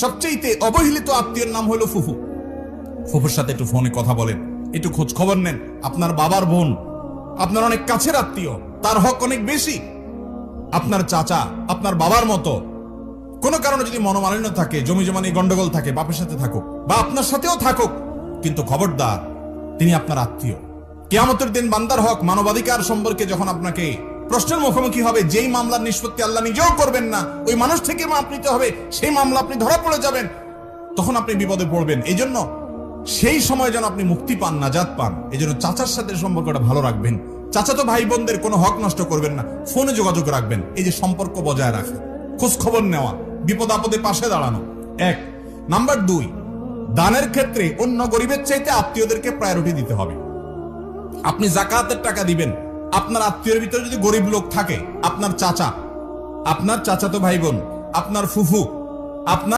সবচেয়ে অবহেলিত আত্মীয়ের নাম হলো ফুফু। ফুফুর সাথে একটু ফোনে কথা বলেন, একটু খোঁজ খবর নেন। আপনার বাবার বোন, আপনার অনেক কাছের আত্মীয়, তার হক অনেক বেশি। আপনার চাচা আপনার বাবার মতো। কোনো কারণে যদি মনোমালিন্য থাকে, জমি জমা নিয়ে গন্ডগোল থাকে, বাপের সাথে থাকুক বা আপনার সাথেও থাকুক, কিন্তু খবরদার, তিনি আপনার আত্মীয়। কিয়ামতের দিন বান্দার হক, মানবাধিকার সম্পর্কে যখন আপনাকে প্রশ্নের মুখোমুখি হবে, যেই মামলার নিষ্পত্তি আল্লাহ নিজেও করবেন না, ওই মানুষ থেকে মাপ নিতে হবে, সেই মামলা আপনি ধরা পড়ে যাবেন, তখন আপনি বিপদে পড়বেন। এই জন্য সেই সময় যেন আপনি মুক্তি পান, নাজাত পান, এই জন্য চাচার সাথে সম্পর্কটা ভালো রাখবেন। চাচাতো ভাই বোনদের কোনো হক নষ্ট করবেন না, ফোনে যোগাযোগ রাখবেন। এই যে সম্পর্ক বজায় রাখা, খোঁজ খবর নেওয়া, বিপদ আপদে পাশে দাঁড়ানো, এক। নাম্বার 2, দানের ক্ষেত্রে অন্য গরিবের চাইতে আত্মীয়দেরকে প্রায়োরিটি দিতে হবে। আপনি যাকাতের টাকা দিবেন, আপনার আত্মীয়ের ভিতরে যদি গরিব লোক থাকে, আপনার চাচা, আপনার চাচাতো ভাই বোন, আপনার ফুফু, আপনার